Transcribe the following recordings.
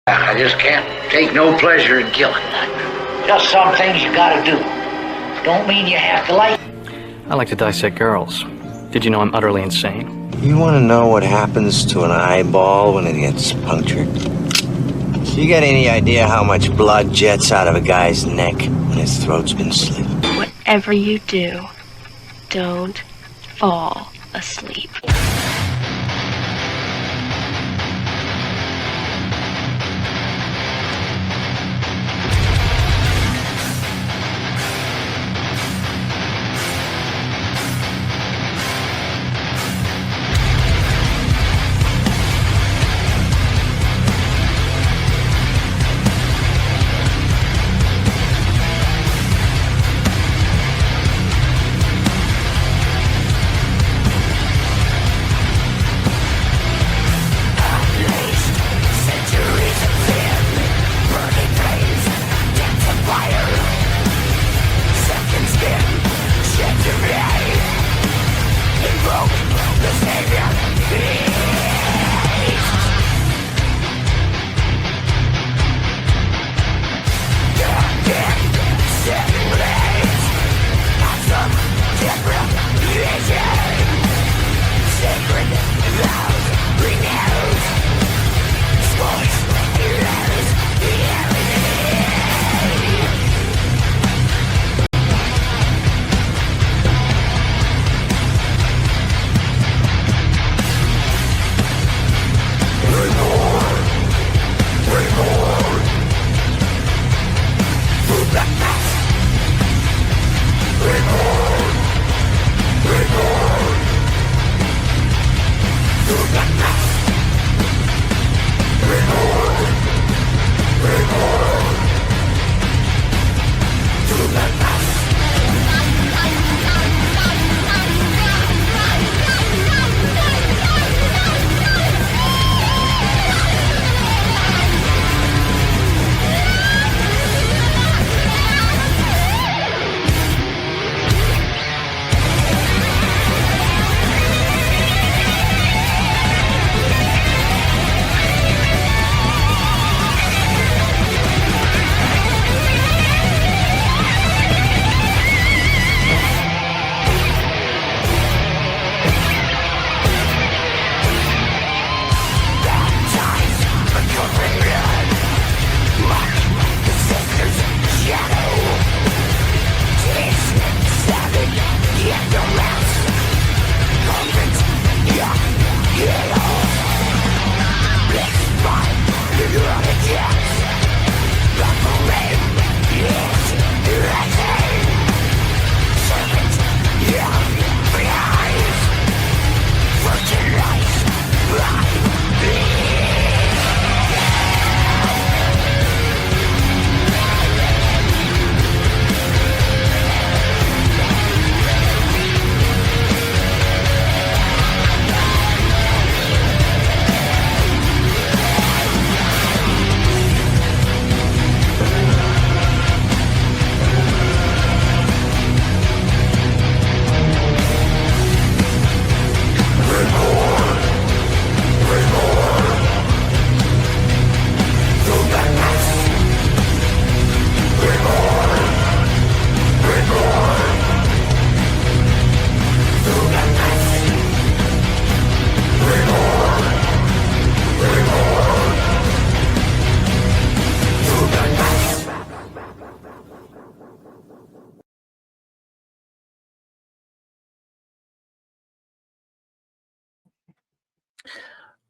I just can't take no pleasure in killing. Just some things you gotta do. Don't mean you have to like. I like to dissect girls. Did you know I'm utterly insane? You want to know what happens to an eyeball when it gets punctured? You got any idea how much blood jets out of a guy's neck when his throat's been slit? Whatever you do, don't fall asleep.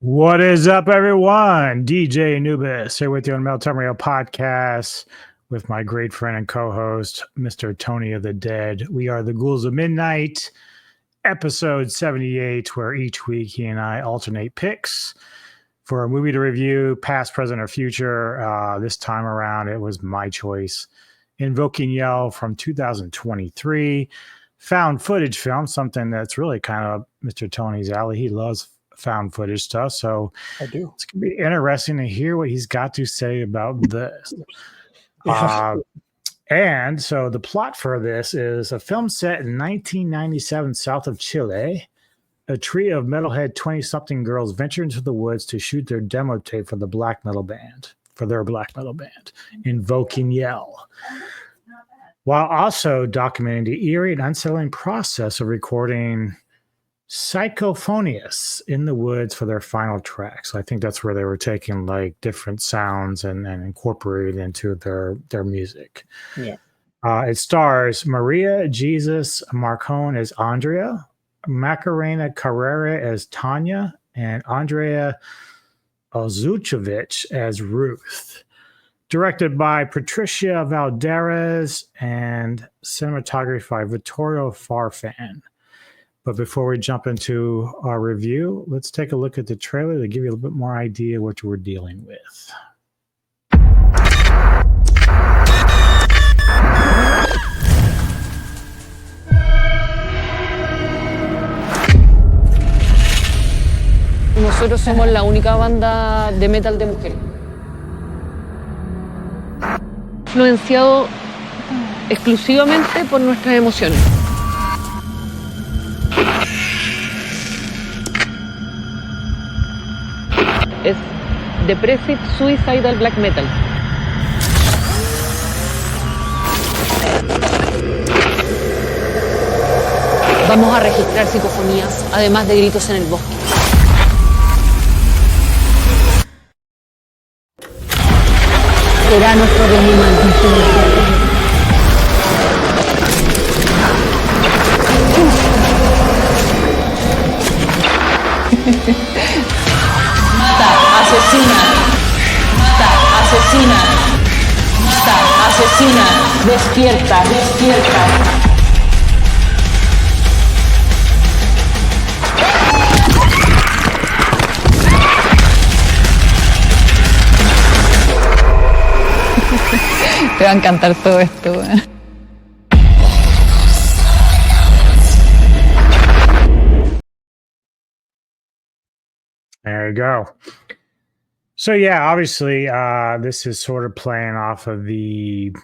What is up, everyone? DJ Anubis here with you on Meltdown Radio Podcast with my great friend and co-host, Mr. Tony of the Dead. We are the Ghouls of Midnight, episode 78, where each week he and I alternate picks for a movie to review, past, present, or future. This time around, it was my choice. Invoking Yell from 2023. Found footage film, something that's really kind of Mr. Tony's alley. He loves found footage stuff, so I do. It's gonna be interesting to hear what he's got to say about this. And so the plot for this is a film set in 1997 south of Chile. A trio of metalhead 20-something girls venture into the woods to shoot their demo tape for the black metal band. for their black metal band, Invoking Yell, while also documenting the eerie and unsettling process of recording Psychophonius in the Woods for their final track. So I think that's where they were taking like different sounds and incorporated into their music. Yeah. It stars Maria Jesus Marcone as Andrea, Macarena Carrera as Tanya, and Andrea Ozuchevich as Ruth. Directed by Patricia Valderes and cinematography by Vittorio Farfan. But before we jump into our review, let's take a look at the trailer to give you a little bit more idea what we're dealing with. Nosotros somos la única banda de metal de mujeres. Influenciado exclusivamente por nuestras emociones. Es Depressive Suicidal Black Metal. Vamos a registrar psicofonías, además de gritos en el bosque. Será nuestro demo maldito. Mata, asesina. Mata, asesina. Mata, asesina. Despierta, despierta. Te va a encantar todo esto, güey. There you go. So yeah, obviously, this is sort of playing off of the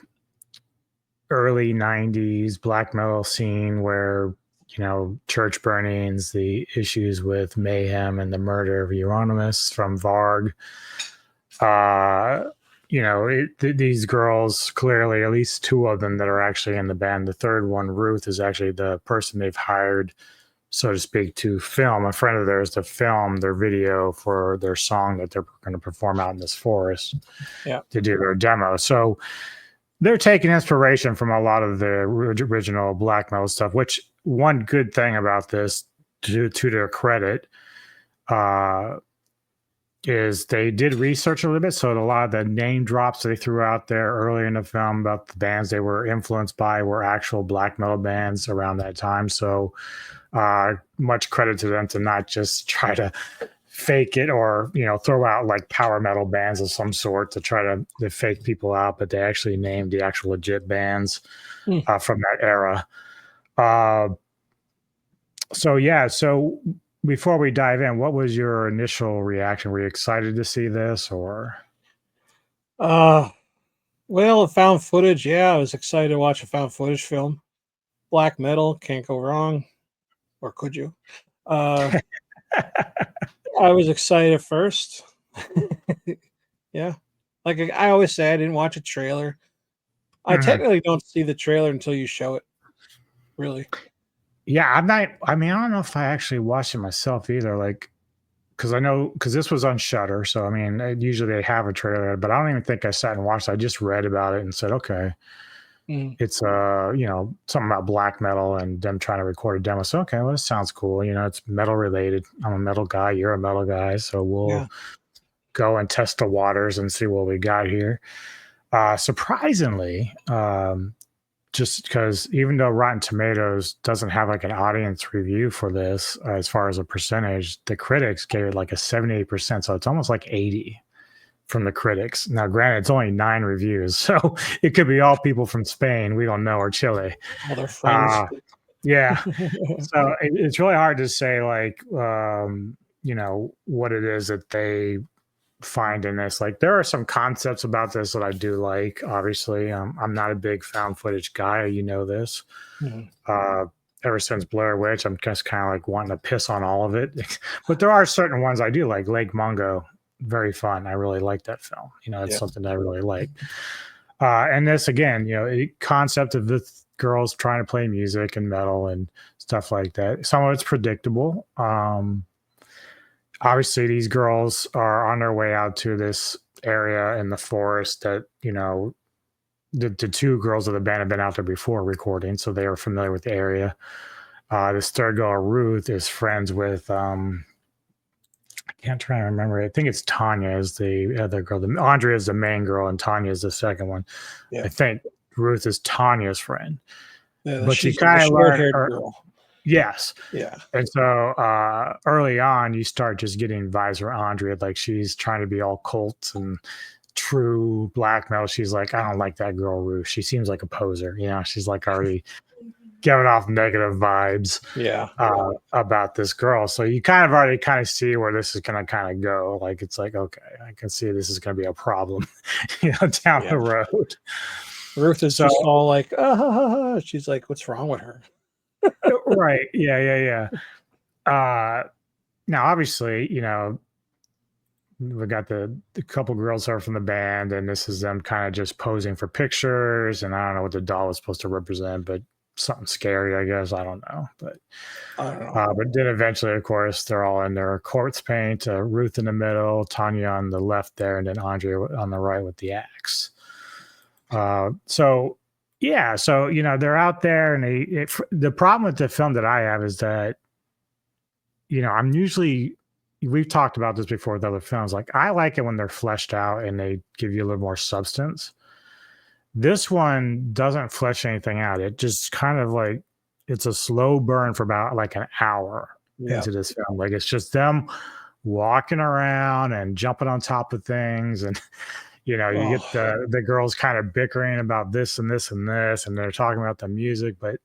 early '90s black metal scene, where church burnings, the issues with Mayhem, and the murder of Euronymous from Varg. These girls, clearly, at least two of them that are actually in the band. The third one, Ruth, is actually the person they've hired, so to speak, to film, a friend of theirs, to film their video for their song that they're going to perform out in this forest to do their demo. So they're taking inspiration from a lot of the original black metal stuff, which one good thing about this, to their credit, is they did research a little bit. So a lot of the name drops they threw out there early in the film about the bands they were influenced by were actual black metal bands around that time. So much credit to them to not just try to fake it or throw out like power metal bands of some sort to try to fake people out, but they actually named the actual legit bands from that era. So before we dive in, what was your initial reaction? Were you excited to see this, or? Well, found footage. Yeah, I was excited to watch a found footage film. Black metal, can't go wrong. Or could you? I was excited at first. Yeah. Like I always say, I didn't watch a trailer. I technically don't see the trailer until you show it. Really. Yeah, I don't know if I actually watched it myself either. Like, because this was on Shudder, so I mean, usually they have a trailer, but I don't even think I sat and watched it. I just read about it and said, okay, it's something about black metal and them trying to record a demo. So okay, well, this sounds cool. It's metal related. I'm a metal guy. You're a metal guy, so we'll go and test the waters and see what we got here. Surprisingly, just because even though Rotten Tomatoes doesn't have like an audience review for this, as far as a percentage, the critics gave it like a 78%. So it's almost like 80 from the critics. Now, granted, it's only 9 reviews, so it could be all people from Spain. We don't know, or Chile. All their friends. Yeah. So it's really hard to say like, what it is that they find in this. Like, there are some concepts about this that I do like. Obviously, I'm not a big found footage guy. This. Ever since Blair Witch, I'm just kind of like wanting to piss on all of it. But there are certain ones I do like. Lake Mungo, very fun. I really like that film. It's Yeah. something that I really like. And this again, concept of the girls trying to play music and metal and stuff like that. Some of it's predictable. Obviously, these girls are on their way out to this area in the forest that the two girls of the band have been out there before recording, so they are familiar with the area. This third girl, Ruth, is friends with I can't try to remember. I think it's Tanya is the other girl. Andrea is the main girl, and Tanya is the second one. Yeah. I think Ruth is Tanya's friend. Yeah, But you she's kind the of learn, short-haired girl. yes. Yeah. And so early on, you start just getting vibes from Andrea, like she's trying to be all cult and true black metal. She's like, I don't like that girl, Ruth. She seems like a poser. She's like already giving off negative vibes Yeah. about this girl. So you kind of already kind of see where this is going to kind of go. Like, it's like, okay, I can see this is going to be a problem, down the road. Ruth is just all like, she's like, what's wrong with her? Right. Yeah. Now, obviously, we got the couple girls are from the band, and this is them kind of just posing for pictures. And I don't know what the doll is supposed to represent, but something scary, I guess. I don't know. But I don't know. But then eventually, of course, they're all in their corpse paint. Ruth in the middle, Tanya on the left there, and then Andrea on the right with the axe. So they're out there, and the problem with the film that I have is that we've talked about this before with other films. Like, I like it when they're fleshed out and they give you a little more substance. This one doesn't flesh anything out. It just kind of like, it's a slow burn for about like an hour into this film. Like, it's just them walking around and jumping on top of things, and you get the girls kind of bickering about this and this and this, and they're talking about the music, but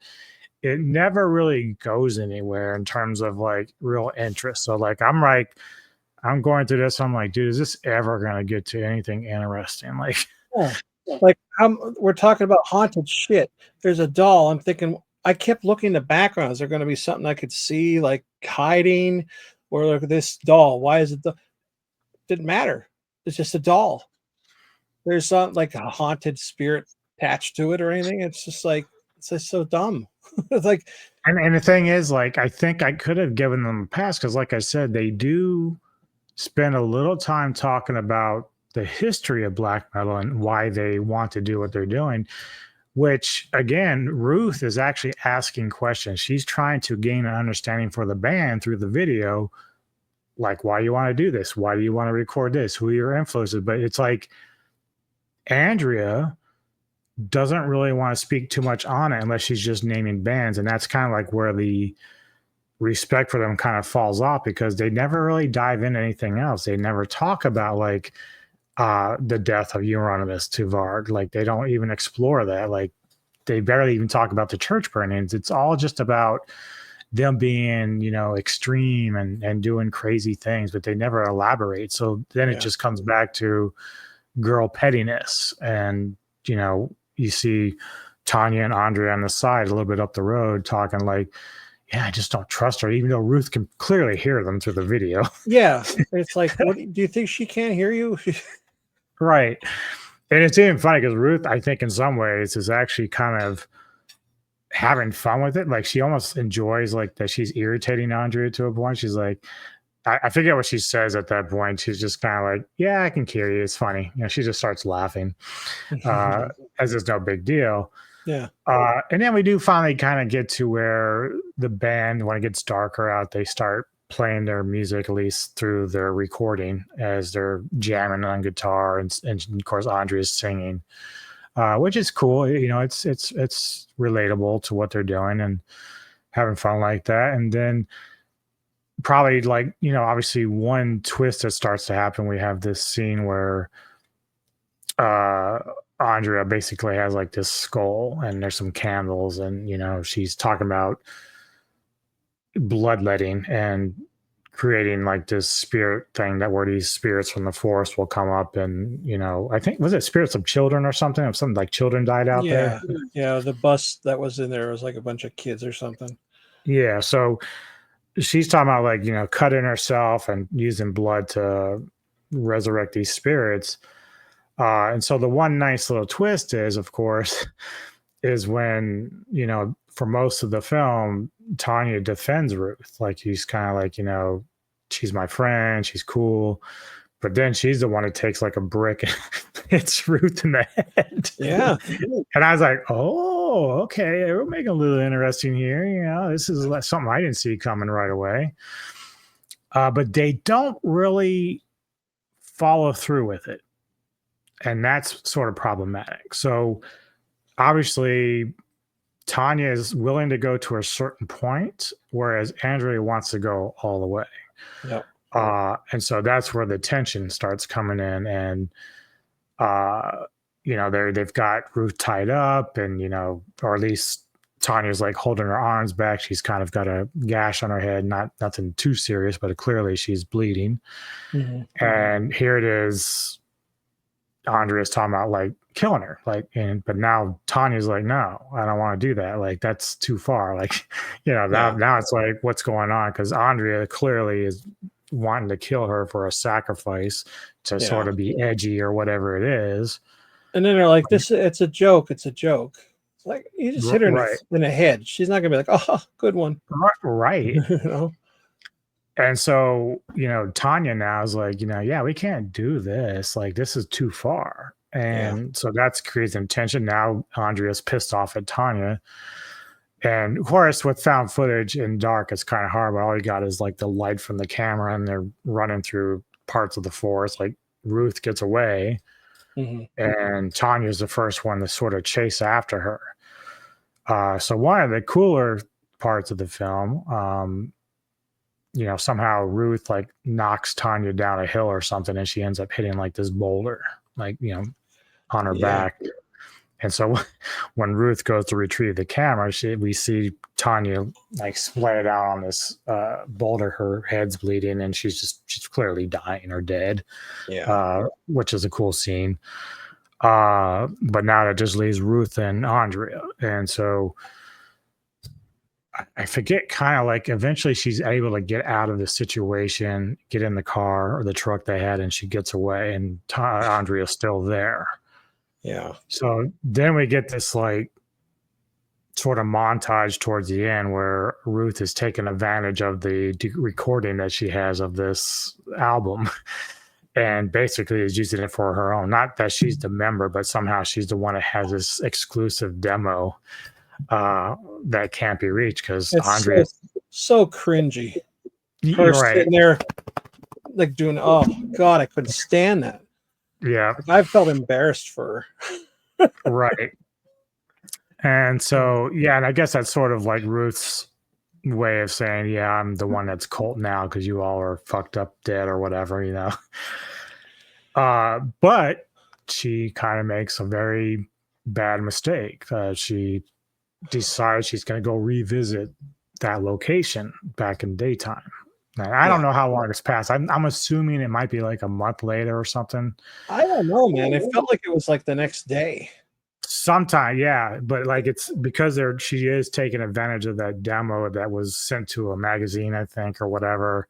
it never really goes anywhere in terms of like real interest. So like, I'm going through this. I'm like, dude, is this ever going to get to anything interesting? Like, like we're talking about haunted shit. There's a doll. I'm thinking, I kept looking at the background. Is there going to be something I could see, like hiding, or look at this doll? Why is it? Didn't matter. It's just a doll. There's not like a haunted spirit attached to it or anything. It's just like, it's just so dumb. It's like, and the thing is, like, I think I could have given them a pass because, like I said, they do spend a little time talking about the history of black metal and why they want to do what they're doing. Which, again, Ruth is actually asking questions. She's trying to gain an understanding for the band through the video, like, why you want to do this? Why do you want to record this? Who are your influences? But it's like, Andrea doesn't really want to speak too much on it unless she's just naming bands. And that's kind of like where the respect for them kind of falls off, because they never really dive into anything else. They never talk about like the death of Euronymous to Varg. Like, they don't even explore that. Like, they barely even talk about the church burnings. It's all just about them being, extreme and doing crazy things, but they never elaborate. So then it just comes back to girl pettiness. And, you see Tanya and Andrea on the side a little bit up the road talking like, yeah, I just don't trust her, even though Ruth can clearly hear them through the video. Yeah. It's like, do you think she can't hear you? Right. And it's even funny because Ruth, I think in some ways, is actually kind of having fun with it. Like, she almost enjoys like that she's irritating Andrea to a point. She's like, I forget what she says at that point. She's just kind of like, yeah, I can hear you. It's funny. She just starts laughing as it's no big deal. Yeah. And then we do finally kind of get to where the band, when it gets darker out, they start playing their music, at least through their recording, as they're jamming on guitar. And of course, Andrea's singing, which is cool. It's relatable to what they're doing and having fun like that. And then probably like, obviously one twist that starts to happen, we have this scene where Andrea basically has like this skull and there's some candles, and she's talking about bloodletting and creating like this spirit thing that where these spirits from the forest will come up, and I think, was it spirits of children or something, of something like children died out there. Yeah, the bus that was in there was like a bunch of kids or something. Yeah, so she's talking about like, cutting herself and using blood to resurrect these spirits. And so the one nice little twist is, of course, is when, for most of the film, Tanya defends Ruth. Like, he's kind of like, she's my friend, she's cool. But then she's the one who takes like a brick and hits Ruth in the head. Yeah. And I was like, oh, okay, we're making a little interesting here. This is something I didn't see coming right away. But they don't really follow through with it. And that's sort of problematic. So obviously, Tanya is willing to go to a certain point, whereas Andrea wants to go all the way. Yep. And so that's where the tension starts coming in, and they've got Ruth tied up, and or at least Tanya's like holding her arms back. She's kind of got a gash on her head, nothing too serious, but clearly she's bleeding. Mm-hmm. And here it is, Andrea's talking about like killing her, but now Tanya's like, no, I don't want to do that. Like, that's too far. Like, now it's like, what's going on? Because Andrea clearly is wanting to kill her for a sacrifice to sort of be edgy or whatever it is. And then they're like, it's a joke. It's a joke. It's like, you just hit her in the head. She's not gonna be like, oh, good one. Right. And so, Tanya now is like, yeah, we can't do this. Like, this is too far. And so that's creating tension. Now Andrea's pissed off at Tanya. And of course, with found footage in dark, it's kind of hard, but all you got is like the light from the camera, and they're running through parts of the forest. Like, Ruth gets away, and Tanya's the first one to sort of chase after her. So one of the cooler parts of the film, somehow Ruth like knocks Tanya down a hill or something, and she ends up hitting like this boulder, like, on her back. And so when Ruth goes to retrieve the camera, we see Tanya like splayed out on this boulder. Her head's bleeding, and she's clearly dying or dead. Which is a cool scene. But now that just leaves Ruth and Andrea. And so I forget, kind of like eventually she's able to get out of the situation, get in the car or the truck they had, and she gets away, and Andrea's still there. Yeah. So then we get this like sort of montage towards the end where Ruth is taking advantage of the recording that she has of this album and basically is using it for her own. Not that she's the member, but somehow she's the one that has this exclusive demo that can't be reached because Andrea so cringy. You're Her sitting there like doing, oh God, I couldn't stand that. Yeah. I felt embarrassed for her. Right. And so, and I guess that's sort of like Ruth's way of saying, yeah, I'm the one that's cult now because you all are fucked up dead or whatever, But she kind of makes a very bad mistake. She decides she's going to go revisit that location back in daytime. Now, I don't know how long it's passed. I'm assuming it might be like a month later or something. I don't know, man. It felt like it was like the next day. Sometime, yeah. But like it's because she is taking advantage of that demo that was sent to a magazine, I think, or whatever,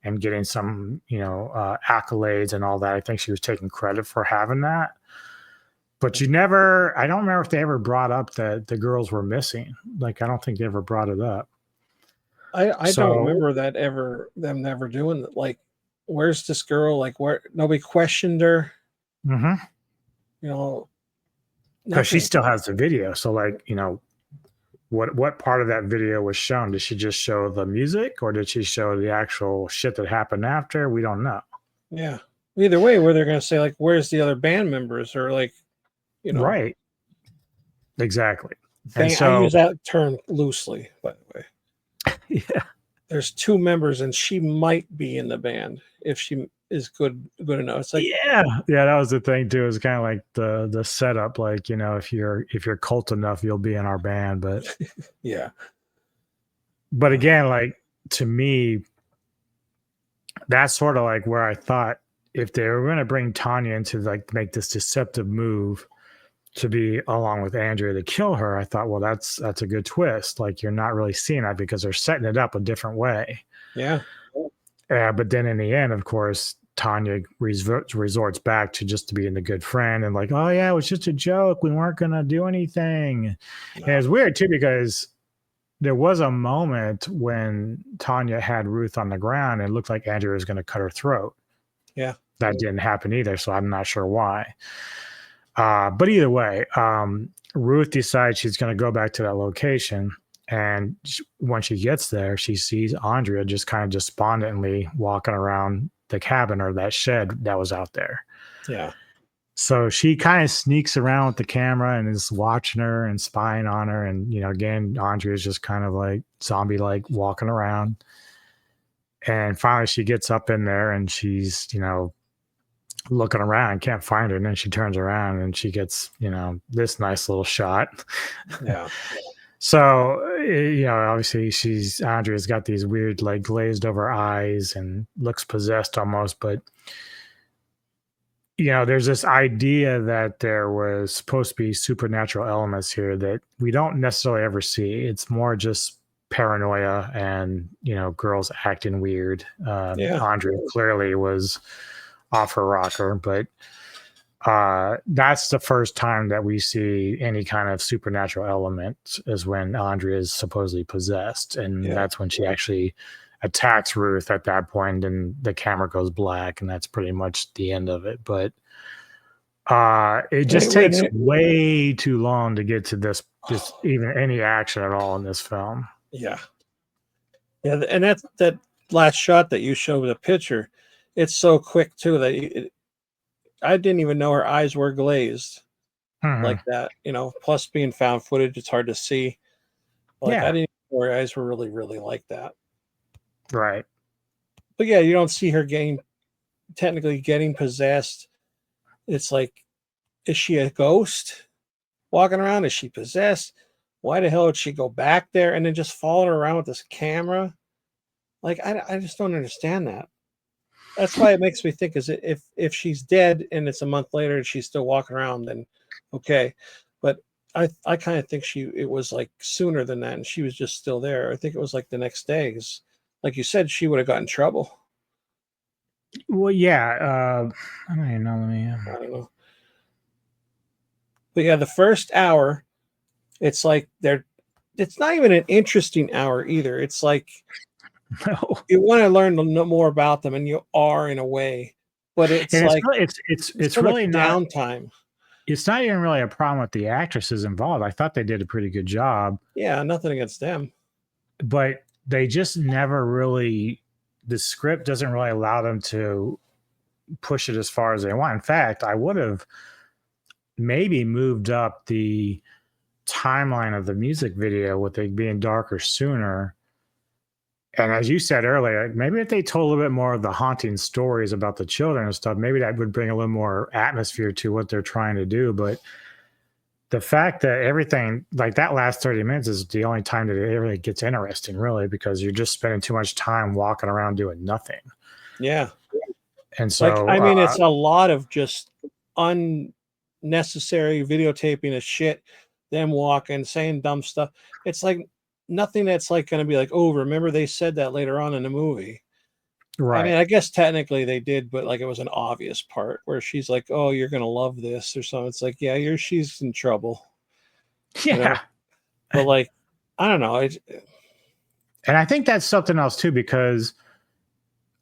and getting some, accolades and all that. I think she was taking credit for having that. But I don't remember if they ever brought up that the girls were missing. Like, I don't think they ever brought it up. I don't remember them never doing that. Like, where's this girl? Like, where nobody questioned her. Because she still has the video. So, like, what part of that video was shown? Did she just show the music, or did she show the actual shit that happened after? We don't know. Yeah. Either way, where they're going to say, like, where's the other band members, or like, right. Exactly. I use that term loosely, by the way. Yeah. There's two members, and she might be in the band if she is good enough. It's like, yeah, that was the thing too. It's kind of like the setup, like, if you're cult enough, you'll be in our band. But yeah. But again, like, to me, that's sort of like where I thought if they were going to bring Tanya in to like make this deceptive move to be along with Andrea to kill her, I thought, well, that's a good twist. Like, you're not really seeing that because they're setting it up a different way. Yeah. But then in the end, of course, Tanya resorts back to just to being the good friend and like, oh yeah, it was just a joke. We weren't gonna do anything. And it's weird too because there was a moment when Tanya had Ruth on the ground and it looked like Andrea was going to cut her throat. Yeah. That didn't happen either, so I'm not sure why. But either way, Ruth decides she's going to go back to that location. And when she gets there, she sees Andrea just kind of despondently walking around the cabin or that shed that was out there. Yeah. So she kind of sneaks around with the camera and is watching her and spying on her. And, again, Andrea is just kind of like zombie-like walking around. And finally she gets up in there and she's, looking around, can't find her. And then she turns around and she gets, this nice little shot. Yeah. So, obviously Andrea's got these weird, like glazed over eyes and looks possessed almost, but there's this idea that there was supposed to be supernatural elements here that we don't necessarily ever see. It's more just paranoia and, girls acting weird. Andrea clearly was off her rocker, but that's the first time that we see any kind of supernatural element is when Andrea is supposedly possessed. And that's when she actually attacks Ruth at that point, and the camera goes black, and that's pretty much the end of it. But it just takes way too long to get to this even any action at all in this film. Yeah. And that last shot that you showed with the picture, it's so quick too that I didn't even know her eyes were glazed like that. Plus being found footage, it's hard to see. I didn't know her eyes were really, really like that. Right. But yeah, you don't see her technically getting possessed. It's like, is she a ghost walking around? Is she possessed? Why the hell would she go back there and then just follow her around with this camera? Like, I just don't understand that. That's why it makes me think is if she's dead and it's a month later and she's still walking around, then okay. But I kind of think it was like sooner than that and she was just still there. I think it was like the next day. Like you said, she would have gotten in trouble. Well, yeah. I don't even know. I don't know. But yeah, the first hour, it's like it's not even an interesting hour either. It's like you want to learn more about them, and you are in a way. But it's like it's really not downtime. It's not even really a problem with the actresses involved. I thought they did a pretty good job. Yeah, nothing against them. But they just never really, the script doesn't really allow them to push it as far as they want. In fact, I would have maybe moved up the timeline of the music video with it being darker sooner. And as you said earlier, maybe if they told a little bit more of the haunting stories about the children and stuff, maybe that would bring a little more atmosphere to what they're trying to do. But the fact that everything like that last 30 minutes is the only time that it really gets interesting, really, because you're just spending too much time walking around doing nothing. Yeah. And so, it's a lot of just unnecessary videotaping of shit, them walking, saying dumb stuff. It's like nothing that's like going to be like, oh, remember they said that later on in the movie. Right. I mean, I guess technically they did, but like it was an obvious part where she's like, "Oh, you're gonna love this" or something. It's like, yeah, she's in trouble. Yeah. But like, I don't know. And I think that's something else too, because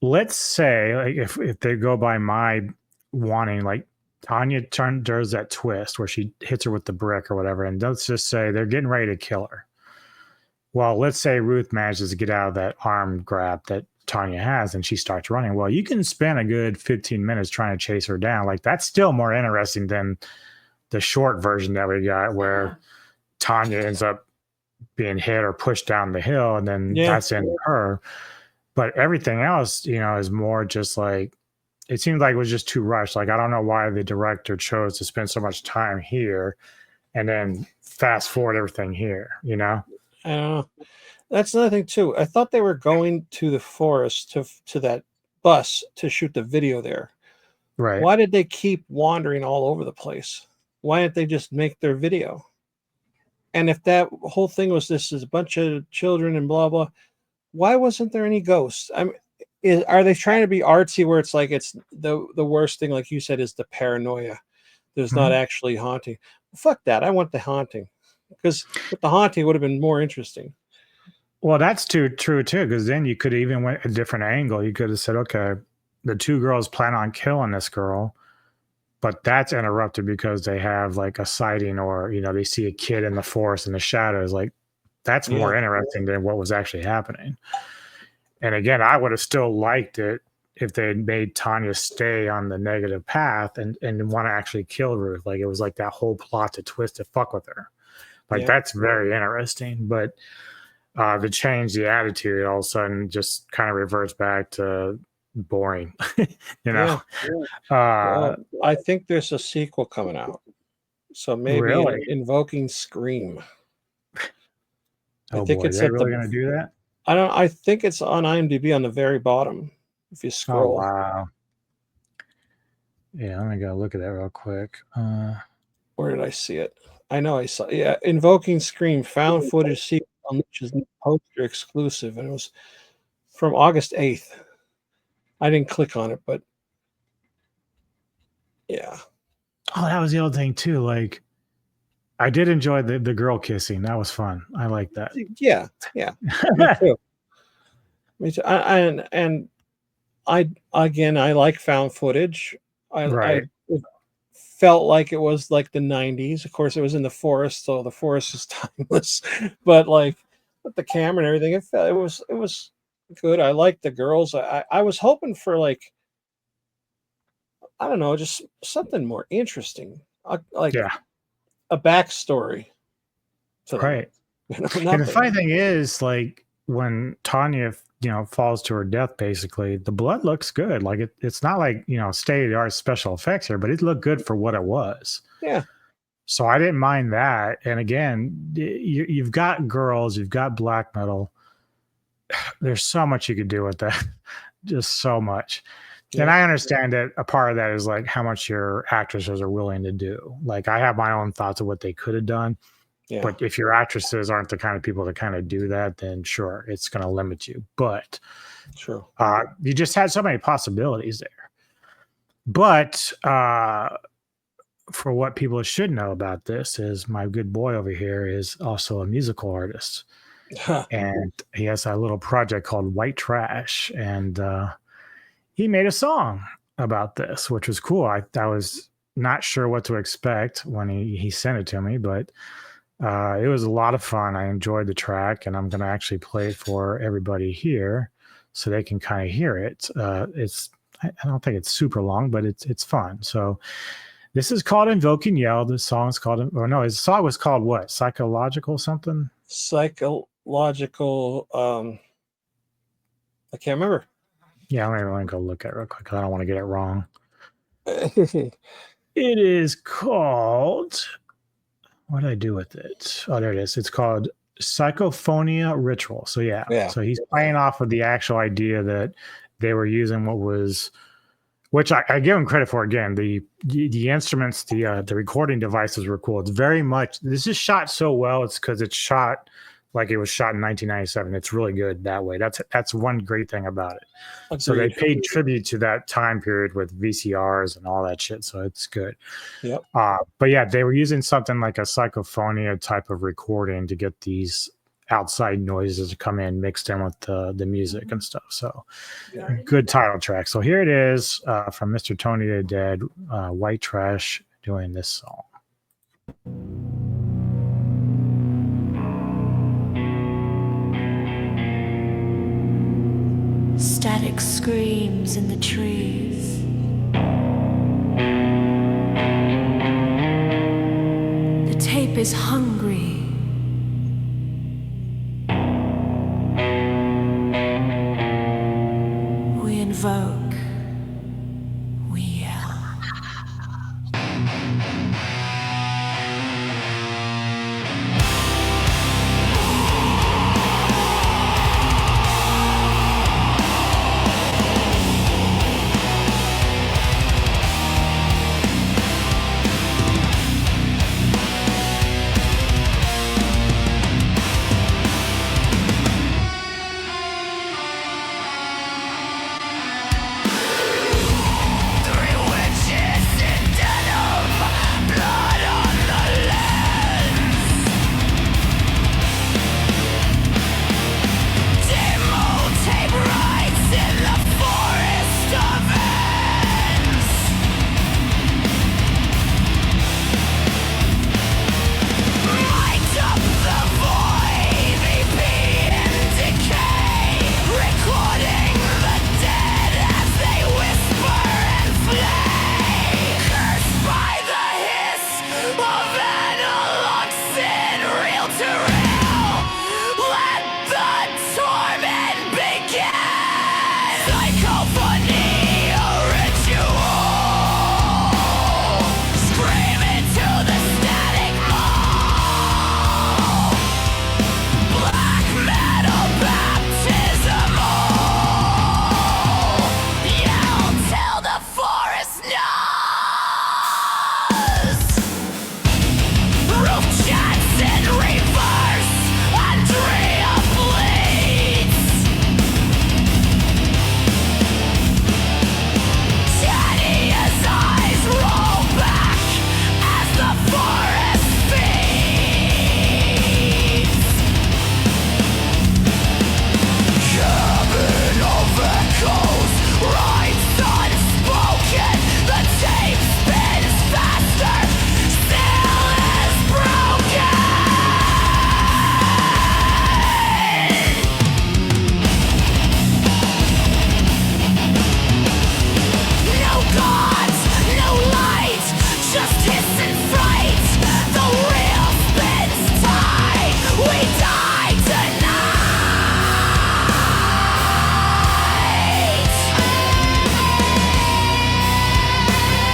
let's say like if they go by my wanting, like Tanya does that twist where she hits her with the brick or whatever, and let's just say they're getting ready to kill her. Well, let's say Ruth manages to get out of that arm grab that Tanya has and she starts running. Well, you can spend a good 15 minutes trying to chase her down. Like that's still more interesting than the short version that we got where Tanya ends up being hit or pushed down the hill and then that's in her. But everything else, is more just like, it seems like it was just too rushed. Like, I don't know why the director chose to spend so much time here and then fast forward everything here, I don't know. That's another thing too. I thought they were going to the forest to that bus to shoot the video there. Right. Why did they keep wandering all over the place? Why didn't they just make their video? And if that whole thing was this is a bunch of children and blah blah, why wasn't there any ghosts? are they trying to be artsy where it's like it's the worst thing, like you said, is the paranoia. There's not Mhm. actually haunting. Fuck that. I want the haunting. Because with the haunting would have been more interesting. Well, that's true too, because then you could even went a different angle. You could have said, okay, the two girls plan on killing this girl, but that's interrupted because they have like a sighting, or they see a kid in the forest in the shadows. Like, that's Yeah. more interesting than what was actually happening. And again, I would have still liked it if they had made Tanya stay on the negative path and want to actually kill Ruth. Like, it was like that whole plot to twist to fuck with her. Like, Yeah. that's very interesting. But to change the attitude, all of a sudden just kind of reverts back to boring. Yeah. Uh, I think there's a sequel coming out. So maybe really? Invoking Scream. I Oh think boy, it's they're at really going to do that? I think it's on IMDb on the very bottom. If you Oh scroll. wow. Yeah, let me go look at that real quick. Where did I see it? I know I saw. Yeah, Invoking Scream found footage sequel unleashes new poster exclusive, and it was from August 8th. I didn't click on it, but yeah, Oh, that was the other thing too. Like, I did enjoy the girl kissing. That was fun. I like that. yeah. Me too. Me too. And I again, I like found footage. I Right. it felt like it was like the 90s. Of course, it was in the forest, so the forest is timeless. But like with the camera and everything, it was good. I liked the girls. I was hoping for like, I don't know, just something more interesting, like Yeah. a backstory to them. Right. And the funny Nothing. thing is, like, when Tanya, falls to her death, basically, the blood looks good. Like, it's not like, state of the art special effects here, but it looked good for what it was. Yeah, So I didn't mind that. And again, you've got girls, you've got black metal. There's so much you could do with that. Just so much. And yeah, I understand that a part of that is like how much your actresses are willing to do. Like, I have my own thoughts of what they could have done. yeah. But if your actresses aren't the kind of people to kind of do that, then sure, it's going to limit you. But True. you just had so many possibilities there. But for what people should know about this is my good boy over here is also a musical artist. And he has a little project called White Trash. And he made a song about this, which was cool. I was not sure what to expect when he sent it to me, but it was a lot of fun. I enjoyed the track, and I'm going to actually play it for everybody here so they can kind of hear it. I don't think it's super long, but it's fun. So this is called Invoking Yell. The song's called, or no, his song was called what? Psychological something? Psychological. I can't remember. Yeah, let me go look at it real quick, 'cause I don't want to get it wrong. It is called, what did I do with it? Oh, there it is. It's called Psychophonia Ritual. So Yeah. so he's playing off of the actual idea that they were using what was, which I give him credit for. Again, the instruments, the recording devices were cool. It's very much, this is shot so well. It's because it's shot like it was shot in 1997. It's really good that way. That's one great thing about it. Agreed. So they paid tribute to that time period with VCRs and all that shit. So it's good. Yep. But yeah, they were using something like a psychophonia type of recording to get these outside noises to come in mixed in with the music and stuff. So good title track. So here it is from Mr. Tony the Dead, White Trash, doing this song. Static screams in the trees. The tape is hungry. We invoke. We yell.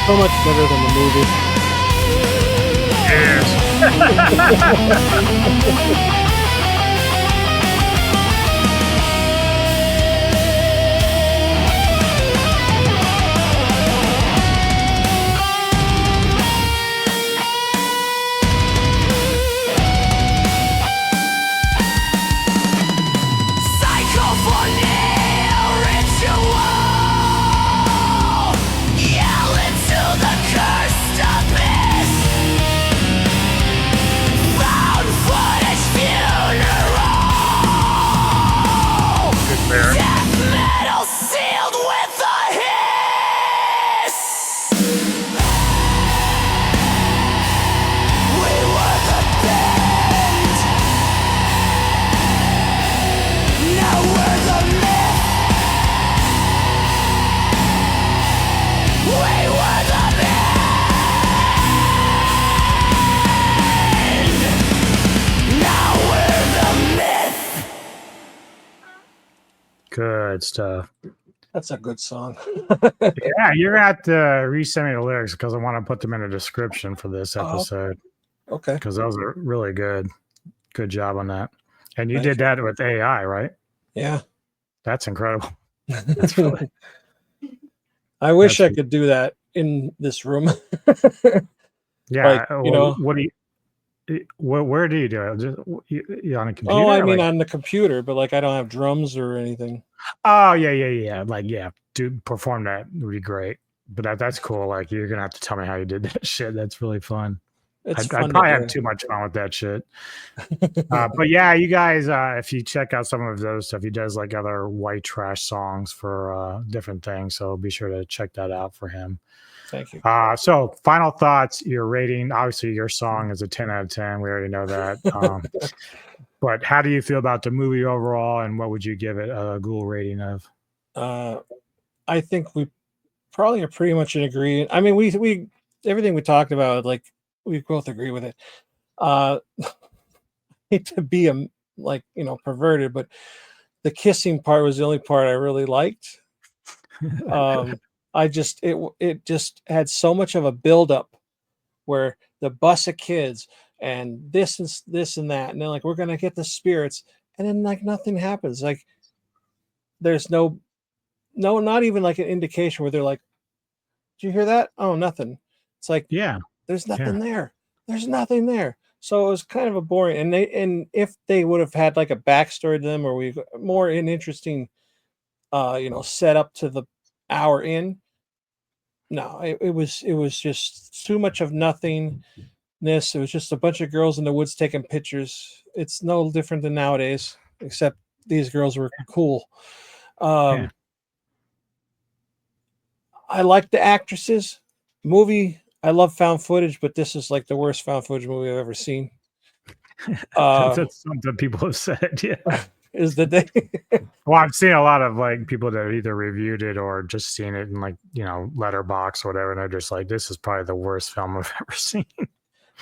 So much better than the movie. Good stuff. That's a good song. Yeah, you're gonna have to resend me the lyrics because I want to put them in the description for this episode. Okay. Because those are really good. Good job on that. And you Thank did that with AI, right? Yeah. That's incredible. That's really, I wish that's- I could do that in this room. yeah. Like, you know. What do you? Where do you do it? Just, you on a computer? Oh, I mean, like, on the computer, but like I don't have drums or anything. oh yeah. Like do perform that would be great. But that's cool. Like you're gonna have to tell me how you did that shit. That's really fun. It's I'd fun probably to have do. too much fun with that shit. But yeah, you guys, if you check out some of those stuff, he does like other white trash songs for different things. So be sure to check that out for him. Thank you. So final thoughts, your rating, obviously your song is a 10 out of 10. We already know that. But how do you feel about the movie overall? And what would you give it a Ghoul rating of? I think we probably are pretty much in agreement. I mean, we everything we talked about, like we both agree with it. Hate to be perverted, but the kissing part was the only part I really liked. It just had so much of a buildup where the bus of kids and this and that, and then like we're gonna get the spirits, and then like nothing happens. Like there's no, not even like an indication where they're like, "Did you hear that? Oh, nothing." It's like, Yeah, there's nothing there. There's nothing there. So it was kind of a boring. And if they would have had like a backstory to them, or we more an interesting, set up to the hour in. No, it was just too much of nothingness. It was just a bunch of girls in the woods taking pictures. It's no different than nowadays, except these girls were cool. Yeah. I like the actresses. Movie, I love found footage, but this is like the worst found footage movie I've ever seen. That's something people have said. Yeah. Is that they? Well, I've seen a lot of like people that have either reviewed it or just seen it in like, Letterbox or whatever. And they're just like, this is probably the worst film I've ever seen.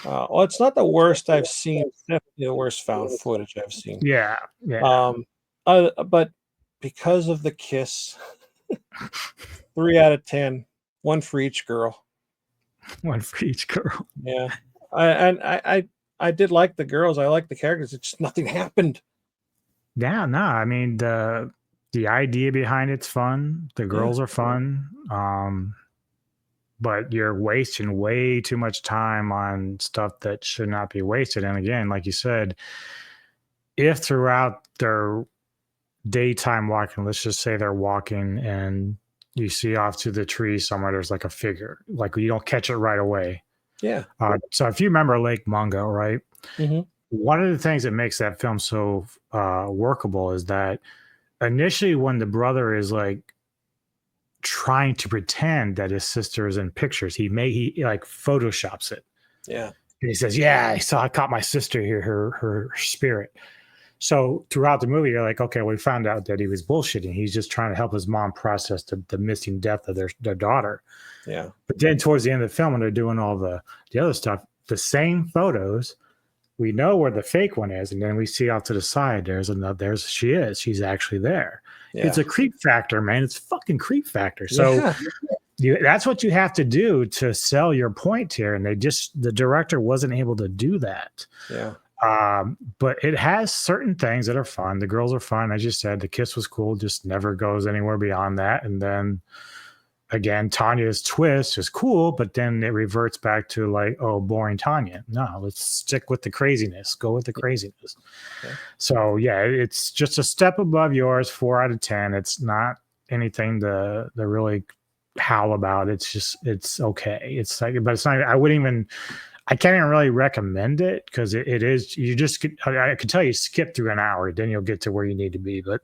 Well, it's not the worst I've seen. It's definitely the worst found footage I've seen. Yeah. But because of the kiss, 3 out of 10. One for each girl. One for each girl. Yeah. I did like the girls. I like the characters. It's just nothing happened. Yeah, no, I mean the idea behind it's fun. The girls are fun. But you're wasting way too much time on stuff that should not be wasted. And again, like you said, if throughout their daytime walking, let's just say they're walking and you see off to the tree somewhere, there's like a figure, like you don't catch it right away. Yeah. So if you remember Lake Mungo, right? Mm-hmm. One of the things that makes that film so workable is that initially when the brother is like trying to pretend that his sister is in pictures, he like photoshops it. Yeah. And he says, yeah, I caught my sister here, her spirit. So throughout the movie, you're like, okay, we found out that he was bullshitting. He's just trying to help his mom process the missing death of their daughter. Yeah. But then towards the end of the film, when they're doing all the other stuff, the same photos, we know where the fake one is. And then we see off to the side, she's actually there. Yeah. It's a creep factor, man. It's fucking creep factor. So that's what you have to do to sell your point here. And the director wasn't able to do that. Yeah. But it has certain things that are fun. The girls are fun. As you said, the kiss was cool, just never goes anywhere beyond that. And then again, Tanya's twist is cool, but then it reverts back to like, oh, boring Tanya. No, let's stick with the craziness. Go with the craziness. Okay. So yeah, it's just a step above yours, 4 out of 10. It's not anything to really howl about. It's okay. It's like, but it's not, I can't even really recommend it because it is, I could tell you skip through an hour, then you'll get to where you need to be, but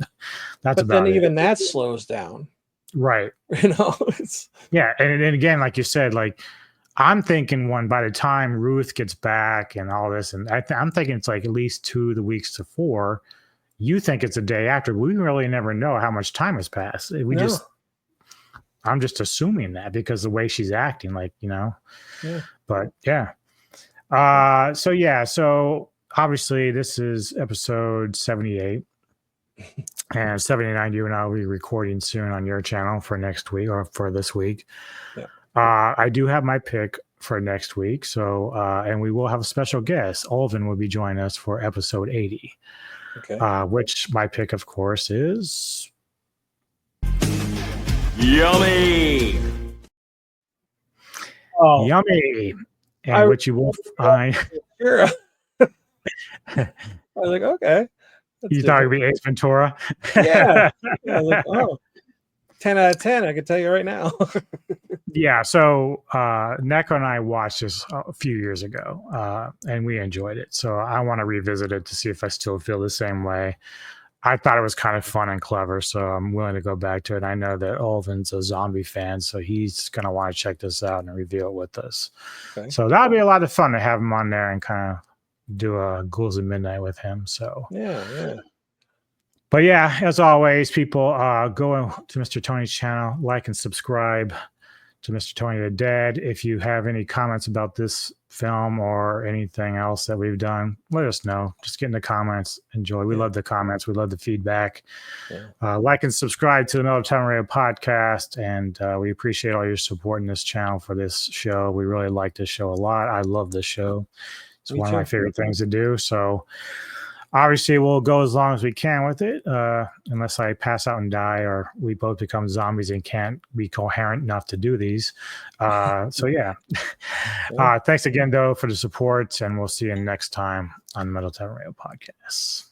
that's about it. But then even that slows down. Right. It's yeah. And again, like you said, like I'm thinking by the time Ruth gets back and all this, and I'm thinking it's like at least 2 weeks to 4. You think it's a day after. We really never know how much time has passed. I'm just assuming that because the way she's acting, like, but yeah. So obviously this is episode 78 and 79. You and I will be recording soon on your channel for next week or for this week. Yeah. I do have my pick for next week. So, and we will have a special guest. Olvin will be joining us for episode 80. Okay. Which my pick, of course, is Yummy. Oh, yummy. And what you will find. Sure. I was like, okay. You thought it would be Ace Ventura? Yeah. I was like, 10 out of 10, I can tell you right now. Yeah. So Neko and I watched this a few years ago, and we enjoyed it. So I want to revisit it to see if I still feel the same way. I thought it was kind of fun and clever, so I'm willing to go back to it. I know that Olvin's a zombie fan, so he's going to want to check this out and review it with us. Okay. So that'll be a lot of fun to have him on there and kind of do a Ghouls at Midnight with him. So yeah. But yeah, as always, people, go to Mr. Tony's channel, like and subscribe to Mr. Tony the Dead. If you have any comments about this film or anything else that we've done, let us know. Just get in the comments. Enjoy. We love the comments. We love the feedback. Yeah. Like and subscribe to the Melatonin Radio podcast. And we appreciate all your support in this channel for this show. We really like this show a lot. I love this show. It's one of my favorite things to do. So obviously, we'll go as long as we can with it, unless I pass out and die or we both become zombies and can't be coherent enough to do these. So, yeah. Thanks again, though, for the support, and we'll see you next time on the Metal Town Radio Podcast.